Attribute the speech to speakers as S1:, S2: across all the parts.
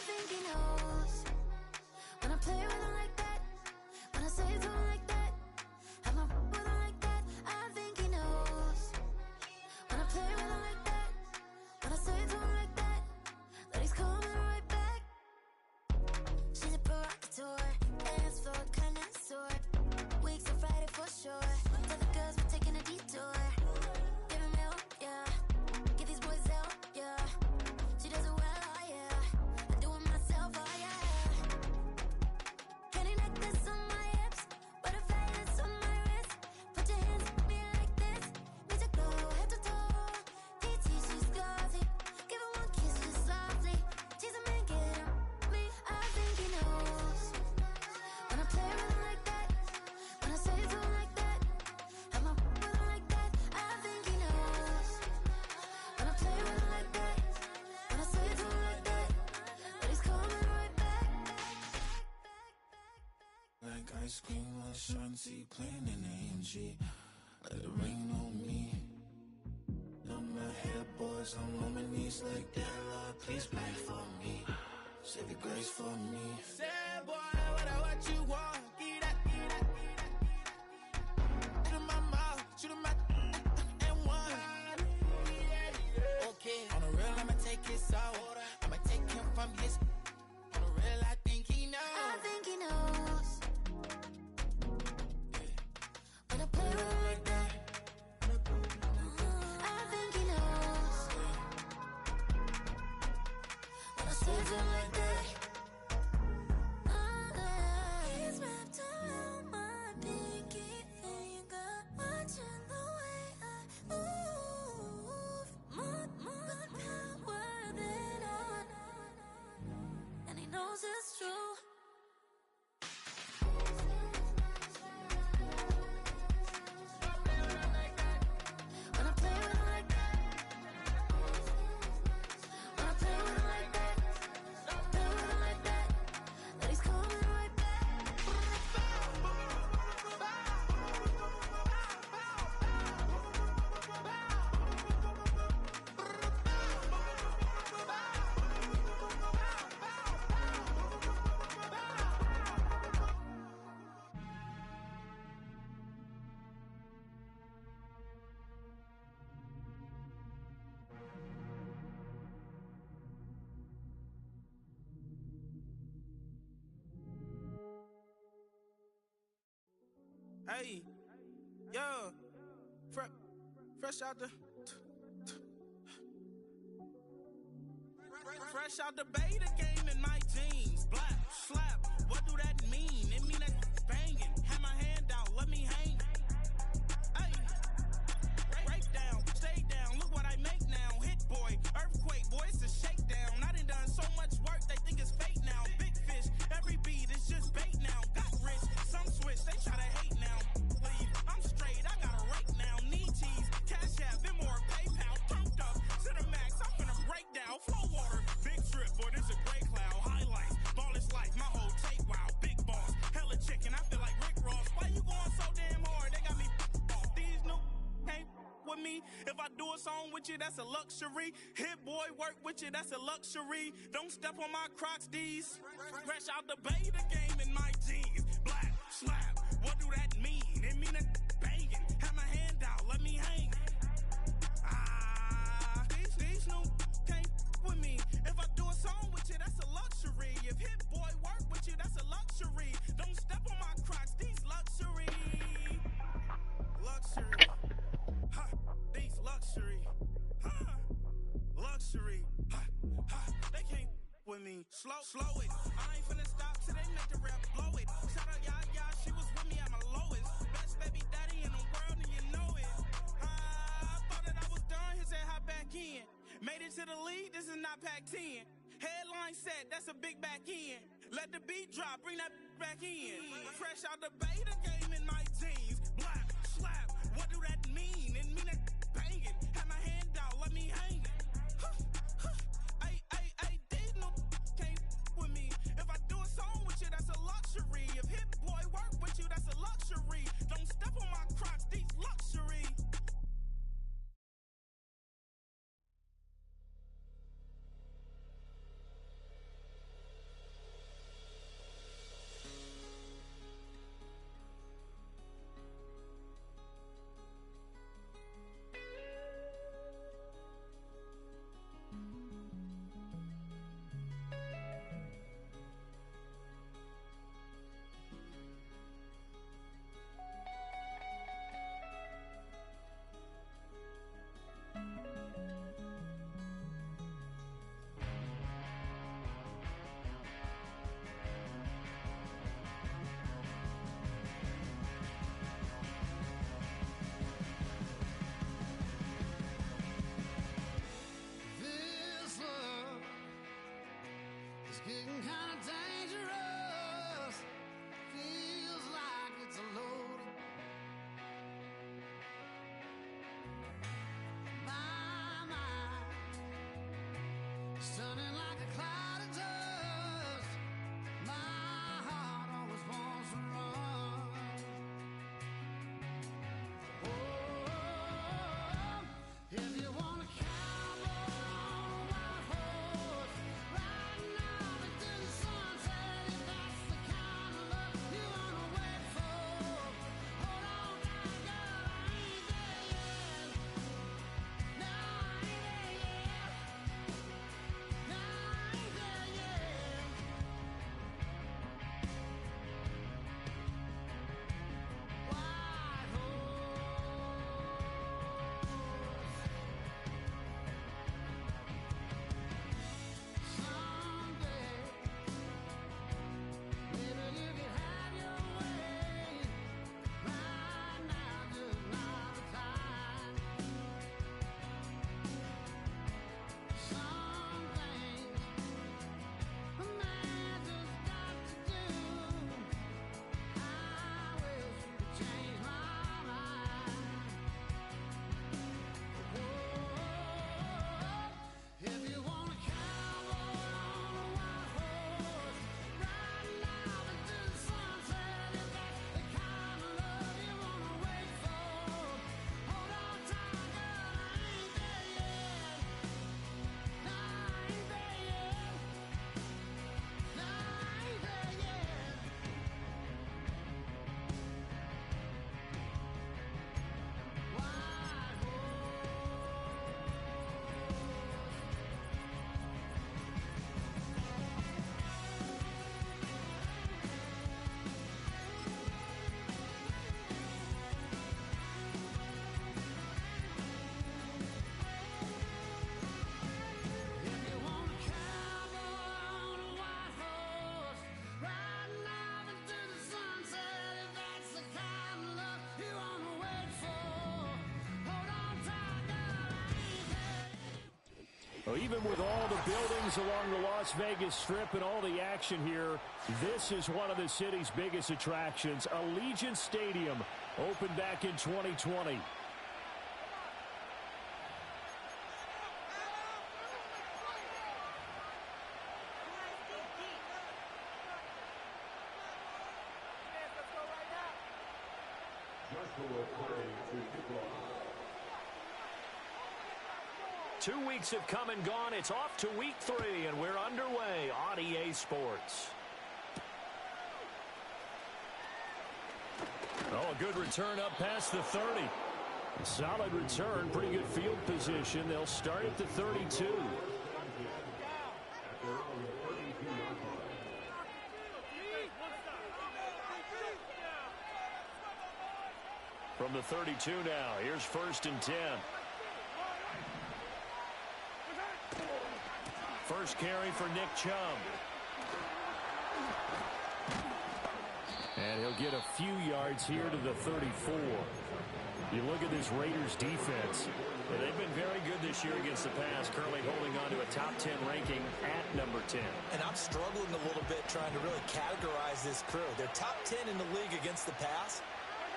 S1: think he knows. When I play with him like that, when I say it to him like that, have my with him like that, I think he knows. When I play with him like that, when I say it to him like that, that he's coming right back. She's a provocateur, dance floor connoisseur. Weeks on Friday for sure. Tell the girls we're taking a detour. Give him help, yeah. Get these boys out, yeah. She does it well, oh yeah. I do it myself, oh yeah. Candy necklace on my hips, butterflies on my wrist. Put your hands on me like this. Need to go head to toe. TT, she's glossy. Give her one kiss just softly. Tease him and get him me. I think he knows. When I play with him like that, when I say it to him like that, have my with him like that, I think he knows. When I play with him like that, when I say it to him like that, that he's coming right back.
S2: Like ice cream on Shanty, playing in AMG. Let it rain on me. On my head, boys, I'm on my knees like that. Lord, please pray for me. Save your grace for me.
S3: Say, boy, what you want? Get that, get that, get that. Shoot in my mouth, shoot in my and one. Okay, on the real, I'ma take his soul. I'ma take him from his. On the real, I think he knows.
S1: I think he knows. When I play with him like that, I think he knows. When I say it to him like that, he's wrapped around my pinky finger, watching the way I move. More power than on, and he knows it's true. When I play with him like that, when I play with him like that, play with him like that, that he's coming right back.
S3: Hey, yo, fresh out the. Fresh out the beta game in my jeans. Black, slap, what do that mean? It mean that banging. Have my hand out, let me hang. Hey, break down, stay down, look what I make now. Hit boy, earthquake, boy, it's a shakedown. I done so much work, they think it's fake now. Big fish, every beat is just bait now. Got rich, some switch, they try to hate now. Leave, I'm straight, I got a rake now. Need cheese, cash app, and more PayPal. Turned up to the max, I'm finna break down. Flow water, big trip, boy, this a gray cloud. Highlights, ball is life, my whole take wow. Big boss, hella chicken, I feel like Rick Ross. Why you going so damn hard? They got me off. These new can't with me. If I do a song with you, that's a luxury. Hit boy, work with you, that's a luxury. Don't step on my Crocs, these. Fresh out the beta game in my jeans. Black, slap, what do that mean? It mean that banging. Have my hand out, let me hang. These new can't with me. If I do a song with you, that's a luxury. If hit boy work with you, that's a luxury. Don't step on my Crocs, these luxury. Luxury. Ha, these luxury. Ha, luxury. Ha, ha, they can't with me. Slow it. I ain't finna stop till they make the rap blow it. Shout out Yaya, she was with me at my lowest. Best baby daddy in the world and you know it. I thought that I was done, he said hop back in. Made it to the league, this is not Pac-10. Headline set, that's a big back end. Let the beat drop, bring that back in. Fresh out the beta game in my jeans. Black, slap, what do that mean? It mean that banging. Have my hand out, let me hang it. Ay, these no can't with me. If I do a song with you, that's a luxury. If hit boy work with you, that's a luxury. Don't step on my Crocs, these luxury.
S4: Well, even with all the buildings along the Las Vegas Strip and all the action here, this is one of the city's biggest attractions. Allegiant Stadium opened back in 2020. Two weeks have come and gone. It's off to week 3, and we're underway on EA Sports. Oh, a good return up past the 30. Solid return, pretty good field position. They'll start at the 32. From the 32 now, here's 1st and 10. First carry for Nick Chubb. And he'll get a few yards here to the 34. You look at this Raiders defense. They've been very good this year against the pass, currently holding on to a top 10 ranking at number 10.
S5: And I'm struggling a little bit trying to really categorize this crew. They're top 10 in the league against the pass,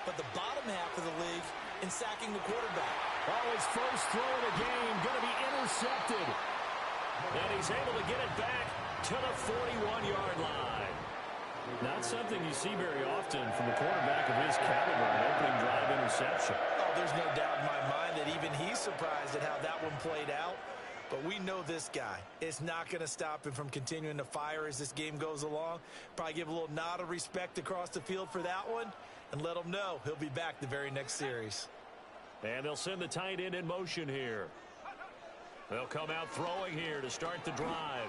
S5: but the bottom half of the league in sacking the quarterback.
S4: Oh, his first throw of the game going to be intercepted. And he's able to get it back to the 41-yard line. Not something you see very often from a quarterback of his caliber, an opening drive interception.
S5: Oh, there's no doubt in my mind that even he's surprised at how that one played out. But we know this guy. It's not going to stop him from continuing to fire as this game goes along. Probably give a little nod of respect across the field for that one and let him know he'll be back the very next series.
S4: And they'll send the tight end in motion here. They'll come out throwing here to start the drive.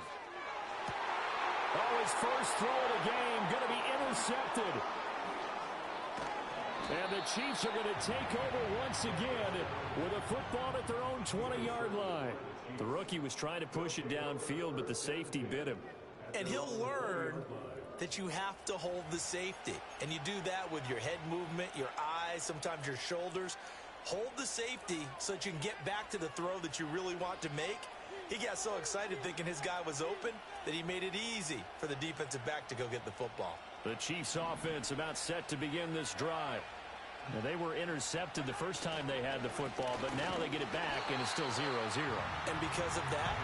S4: Oh, his first throw of the game going to be intercepted. And the Chiefs are going to take over once again with a football at their own 20-yard line. The rookie was trying to push it downfield, but the safety bit him.
S5: And he'll learn that you have to hold the safety. And you do that with your head movement, your eyes, sometimes your shoulders. Hold the safety so that you can get back to the throw that you really want to make. He got so excited thinking his guy was open that he made it easy for the defensive back to go get the football.
S4: The Chiefs offense about set to begin this drive. Now, they were intercepted the first time they had the football, but now they get it back, and it's still 0-0.
S5: And because of that,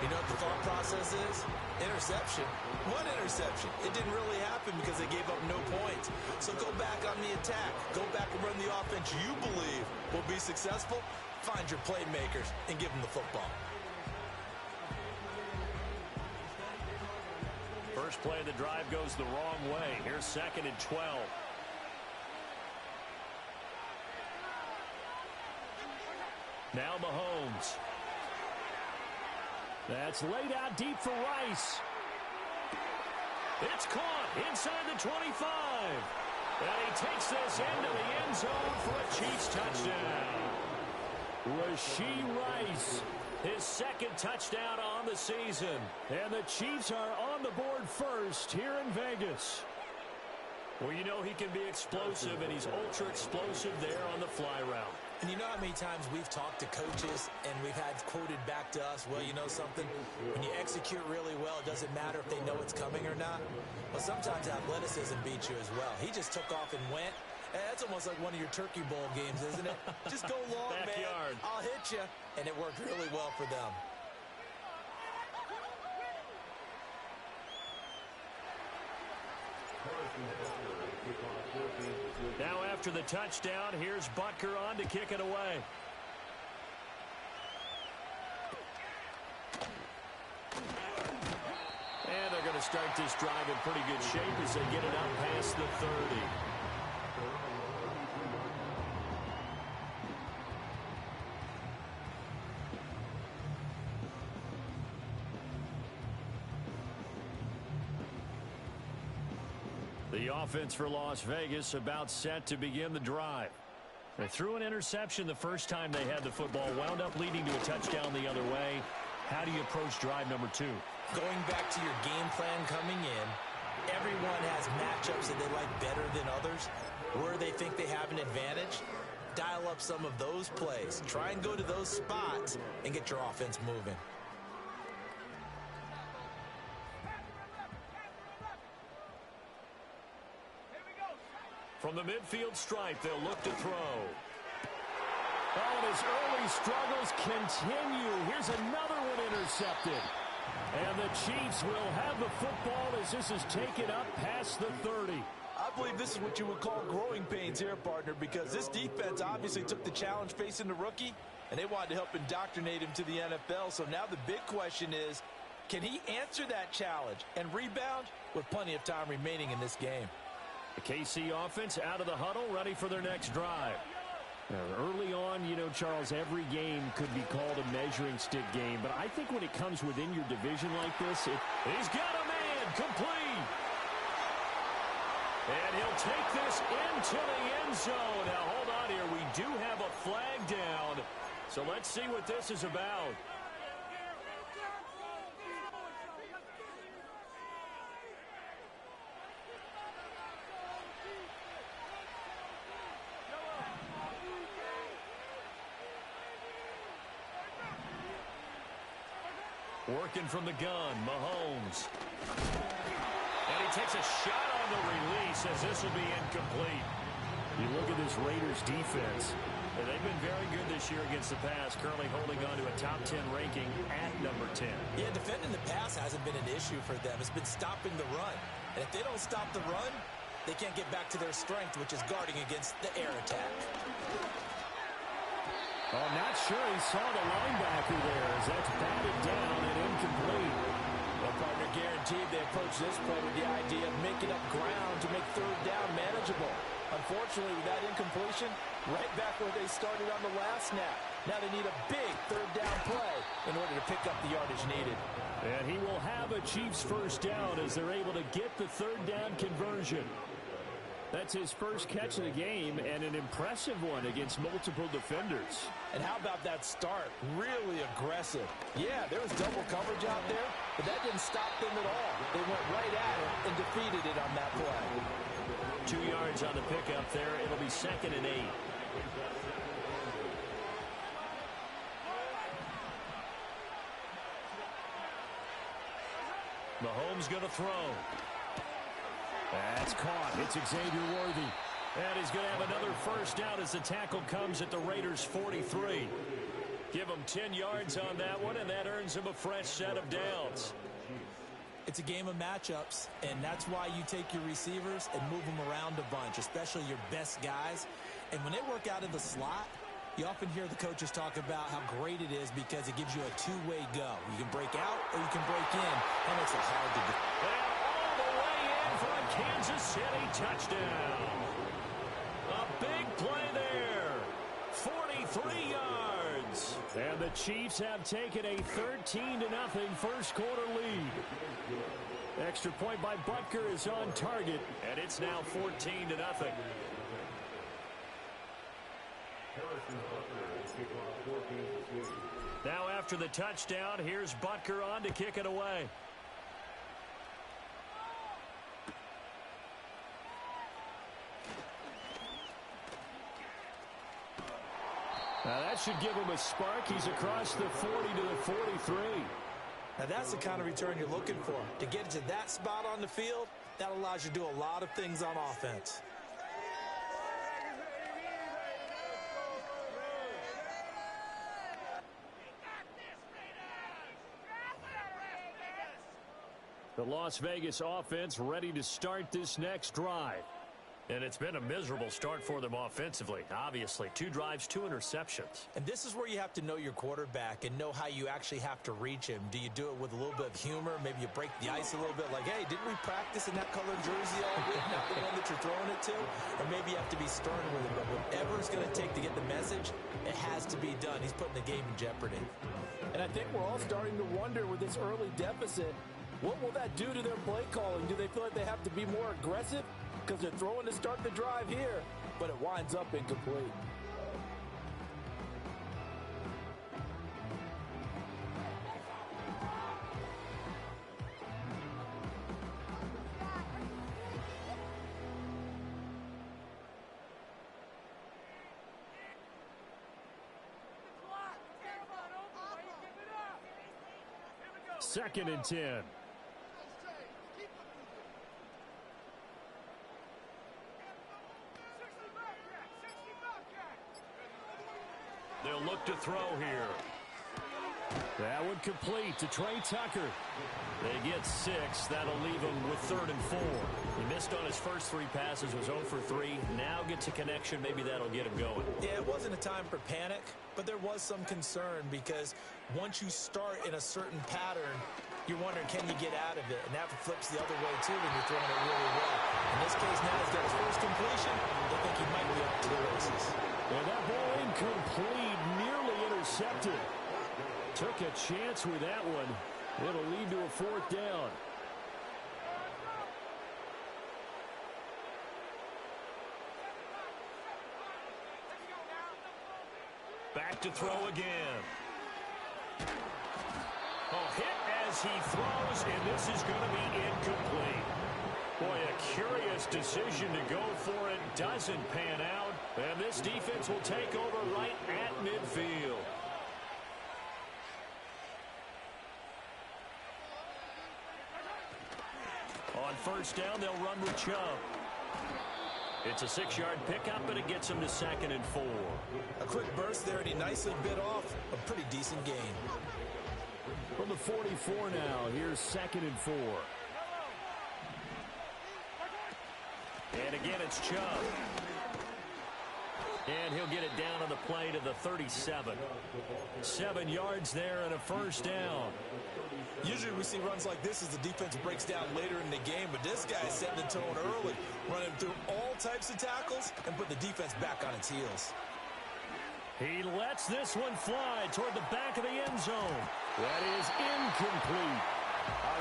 S5: you know what the thought process is? Interception. One interception. It didn't really happen because they gave up no points. So go back on the attack. Go back and run the offense you believe will be successful. Find your playmakers and give them the football.
S4: First play of the drive goes the wrong way. Here's 2nd and 12. Now Mahomes. That's laid out deep for Rice. It's caught inside the 25. And he takes this into the end zone for a Chiefs touchdown. Rashee Rice, his 2nd touchdown on the season. And the Chiefs are on the board first here in Vegas. Well, you know he can be explosive, and he's ultra explosive there on the fly route.
S5: And you know how many times we've talked to coaches and we've had quoted back to us, well, you know something? When you execute really well, it doesn't matter if they know it's coming or not. Well, sometimes athleticism beats you as well. He just took off and went. That's almost like one of your Turkey Bowl games, isn't it? Just go long,
S4: Backyard.
S5: man. I'll hit you. And it worked really well for them.
S4: Now after the touchdown, here's Butker on to kick it away. And they're going to start this drive in pretty good shape as they get it up past the 30. The offense for Las Vegas about set to begin the drive. They threw an interception the first time they had the football, wound up leading to a touchdown the other way. How do you approach drive number 2?
S5: Going back to your game plan coming in, everyone has matchups that they like better than others, where they think they have an advantage. Dial up some of those plays. Try and go to those spots and get your offense moving.
S4: From the midfield stripe, they'll look to throw. Oh, and his early struggles continue. Here's another one intercepted. And the Chiefs will have the football as this is taken up past the 30.
S5: I believe this is what you would call growing pains here, partner, because this defense obviously took the challenge facing the rookie, and they wanted to help indoctrinate him to the NFL. So now the big question is, can he answer that challenge and rebound with plenty of time remaining in this game?
S4: The KC offense out of the huddle, ready for their next drive. Now, early on, you know, Charles, every game could be called a measuring stick game, but I think when it comes within your division like this, he's got a man complete. And he'll take this into the end zone. Now, hold on here. We do have a flag down, so let's see what this is about. Working from the gun, Mahomes. And he takes a shot on the release as this will be incomplete. You look at this Raiders defense, and they've been very good this year against the pass, currently holding on to a top 10 ranking at number 10.
S5: Yeah, defending the pass hasn't been an issue for them. It's been stopping the run. And if they don't stop the run, they can't get back to their strength, which is guarding against the air attack.
S4: Oh, not sure he saw the linebacker there as that's batted down and incomplete.
S5: Well, partner, guaranteed they approach this play with the idea of making up ground to make third down manageable. Unfortunately, with that incompletion, right back where they started on the last snap. Now they need a big third down play in order to pick up the yardage needed.
S4: And he will have a Chiefs first down as they're able to get the third down conversion. That's his first catch of the game and an impressive one against multiple defenders.
S5: And how about that start? Really aggressive. Yeah, there was double coverage out there, but that didn't stop them at all. They went right at it and defeated it on that play.
S4: 2 yards on the pickup there. It'll be 2nd and 8. Mahomes going to throw. That's caught. It's Xavier Worthy. And he's going to have another first down as the tackle comes at the Raiders' 43. Give him 10 yards on that one, and that earns him a fresh set of downs.
S5: It's a game of matchups, and that's why you take your receivers and move them around a bunch, especially your best guys. And when they work out of the slot, you often hear the coaches talk about how great it is because it gives you a two-way go. You can break out or you can break in. That makes it hard to do.
S4: All the way in for a Kansas City touchdown. A big play there. 43 yards. And the Chiefs have taken a 13-0 first quarter lead. Extra point by Butker is on target, and it's now 14-0. Now after the touchdown, here's Butker on to kick it away. Now that should give him a spark. He's across the 40 to the 43.
S5: Now that's the kind of return you're looking for. To get to that spot on the field, that allows you to do a lot of things on offense.
S4: The Las Vegas offense ready to start this next drive. And it's been a miserable start for them offensively. Obviously, 2 drives, 2 interceptions.
S5: And this is where you have to know your quarterback and know how you actually have to reach him. Do you do it with a little bit of humor? Maybe you break the ice a little bit like, hey, didn't we practice in that colored jersey all week? Not the one that you're throwing it to? Or maybe you have to be stern with him. But whatever it's going to take to get the message, it has to be done. He's putting the game in jeopardy. And I think we're all starting to wonder with this early deficit, what will that do to their play calling? Do they feel like they have to be more aggressive? Because they're throwing to start the drive here, but it winds up incomplete.
S4: Second and 10. They'll look to throw here. That would complete to Trey Tucker. They get 6. That'll leave him with 3rd and 4. He missed on his first 3 passes, was 0 for 3. Now gets a connection. Maybe that'll get him going.
S5: Yeah, it wasn't a time for panic, but there was some concern because once you start in a certain pattern, you're wondering, can you get out of it? And that flips the other way, too, when you're throwing it really well. In this case, now he's got his first completion. They think he might be off to the races.
S4: And that ball incomplete, nearly intercepted. Took a chance with that one. It'll lead to a 4th down. Back to throw again. Hit as he throws, and this is going to be incomplete. Boy, a curious decision to go for it. Doesn't pan out. And this defense will take over right at midfield. On 1st down, they'll run with Chubb. It's a 6-yard pickup, but it gets him to 2nd and 4.
S5: A quick burst there, and he nicely bit off a pretty decent gain.
S4: From the 44 now, here's 2nd and 4. And again, it's Chubb. And he'll get it down on the play to the 37. 7 yards there and a 1st down.
S5: Usually we see runs like this as the defense breaks down later in the game, but this guy is setting the tone early, running through all types of tackles and put the defense back on its heels.
S4: He lets this one fly toward the back of the end zone. That is incomplete.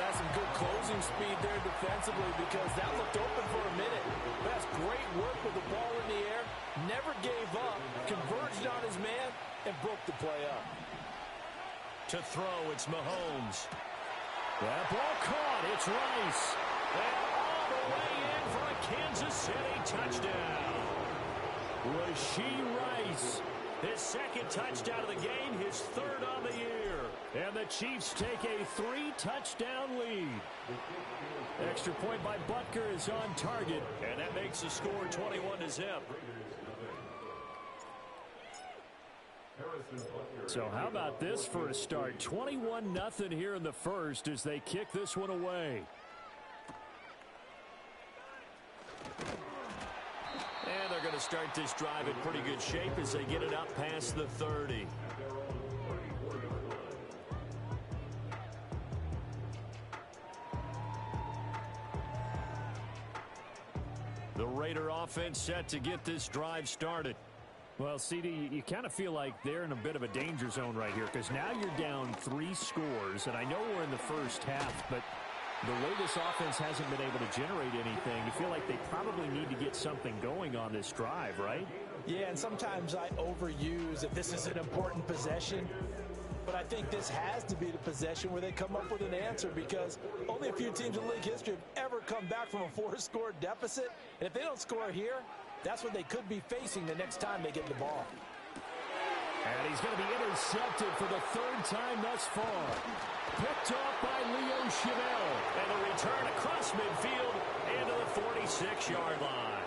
S6: That's some good closing speed there defensively because that looked open for a minute. That's great work with the ball in the air. Never gave up, converged on his man, and broke the play up.
S4: To throw, it's Mahomes. That ball caught. It's Rice. And all the way in for a Kansas City touchdown. Rashee Rice. His 2nd touchdown of the game, his 3rd on the year. And the Chiefs take a 3-touchdown lead. Extra point by Butker is on target, and that makes the score 21-0. So how about this for a start? 21-0 here in the 1st as they kick this one away. And they're going to start this drive in pretty good shape as they get it up past the 30. The Raider offense set to get this drive started. Well, CD, you kind of feel like they're in a bit of a danger zone right here because now you're down 3 scores, and I know we're in the first half, but the way this offense hasn't been able to generate anything, you feel like they probably need to get something going on this drive, right?
S5: Yeah, and sometimes I overuse if this is an important possession, but I think this has to be the possession where they come up with an answer because only a few teams in league history have ever come back from a 4-score deficit, and if they don't score here, that's what they could be facing the next time they get the ball.
S4: And he's going to be intercepted for the 3rd time thus far. Picked off by Leo Chenal. And a return across midfield into the 46-yard line.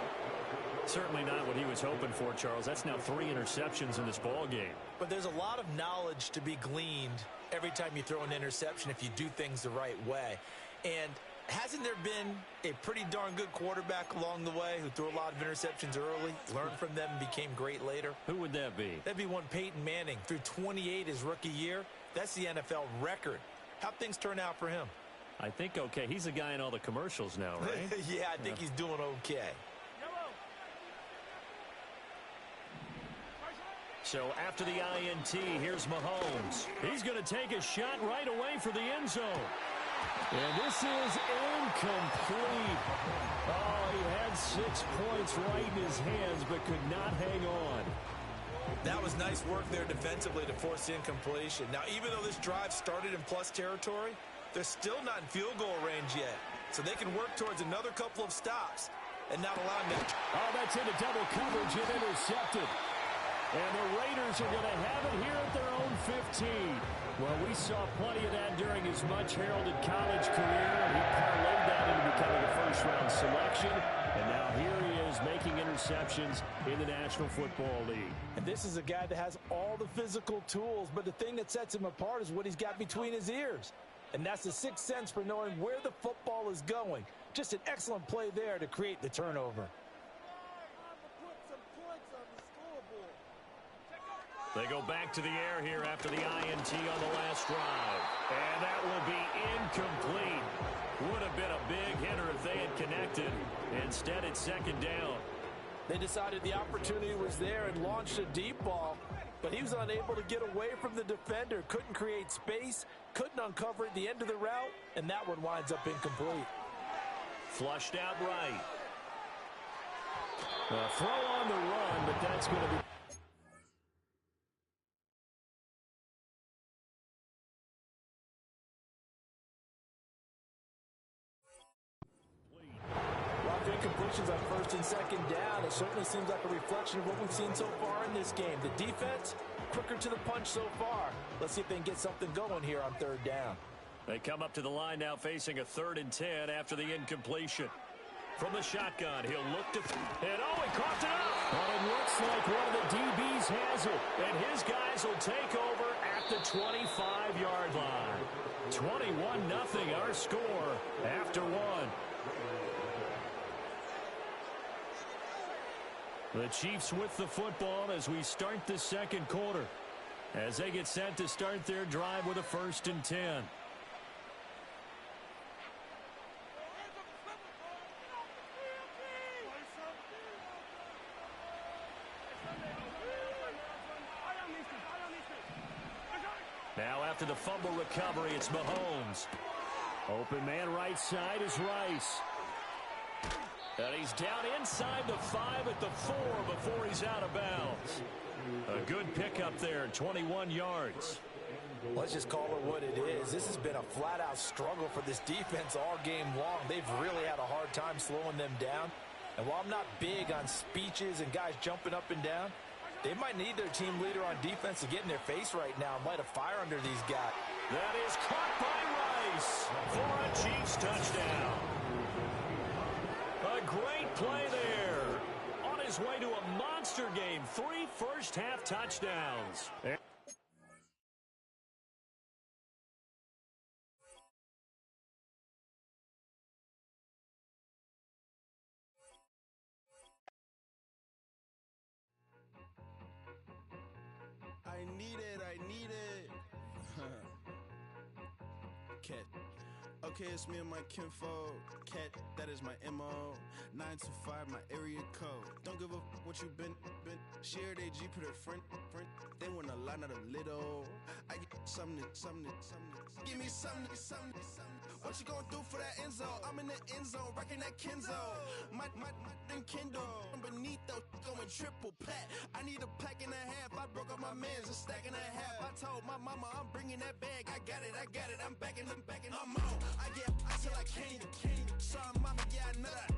S4: Certainly not what he was hoping for, Charles. That's now 3 interceptions in this ball game.
S5: But there's a lot of knowledge to be gleaned every time you throw an interception if you do things the right way. And hasn't there been a pretty darn good quarterback along the way who threw a lot of interceptions early, learned from them, and became great later?
S4: Who would that be?
S5: That'd be one Peyton Manning. Threw 28 his rookie year. That's the NFL record. How'd things turn out for him?
S4: I think okay. He's the guy in all the commercials now, right?
S5: Yeah, I think he's doing okay.
S4: So after the INT, here's Mahomes. He's going to take a shot right away for the end zone. And this is incomplete. Oh, he had 6 points right in his hands, but could not hang on.
S5: That was nice work there defensively to force incompletion. Now, even though this drive started in plus territory, they're still not in field goal range yet. So they can work towards another couple of stops and not allow them to...
S4: Oh, that's into double coverage and intercepted. And the Raiders are going to have it here at their own 15. Well, we saw plenty of that during his much-heralded college career, and he parlayed that into becoming a first-round selection. And now here he is making interceptions in the National Football League.
S6: And this is a guy that has all the physical tools, but the thing that sets him apart is what he's got between his ears. And that's the sixth sense for knowing where the football is going. Just an excellent play there to create the turnover.
S4: They go back to the air here after the INT on the last drive. And that will be incomplete. Would have been a big hitter if they had connected. Instead, it's second down.
S6: They decided the opportunity was there and launched a deep ball, but he was unable to get away from the defender. Couldn't create space, couldn't uncover at the end of the route, and that one winds up incomplete.
S4: Flushed out right. A throw on the run, but that's going to be...
S6: Incompletions on first and second down. It certainly seems like a reflection of what we've seen so far in this game. The defense, quicker to the punch so far. Let's see if they can get something going here on third down.
S4: They come up to the line now facing a 3rd and 10 after the incompletion. From the shotgun, he'll look to... And he caught it up! But it looks like one of the DBs has it. And his guys will take over at the 25-yard line. 21-0 our score after one. The Chiefs with the football as we start the second quarter, as they get set to start their drive with a 1st and 10. Now after the fumble recovery, it's Mahomes. Open man right side is Rice. And he's down inside the 5 at the 4 before he's out of bounds. A good pickup there, 21 yards.
S6: Let's just call it what it is. This has been a flat-out struggle for this defense all game long. They've really had a hard time slowing them down. And while I'm not big on speeches and guys jumping up and down, they might need their team leader on defense to get in their face right now and light a fire under these guys.
S4: That is caught by Rice for a Chiefs touchdown. A great play there. On his way to a monster game. 3 first-half touchdowns.
S7: I need it. Cat. Okay, it's me and my kinfolk. Cat, that is my MO. 925, my area code. Don't give a what you been. Shared AG, put her friend. They want a lot, not a little. I get something. Give me something. What you gonna do for that end zone? I'm in the end zone, rocking that Kenzo. My Kindle. Beneath though, going triple plat. I need a pack and a half. I broke up my mans, a stack and a half. I told my mama I'm bringing that bag. I got it. I'm backing. I'm on. I get till I can't. Sorry, mama, yeah, I know that.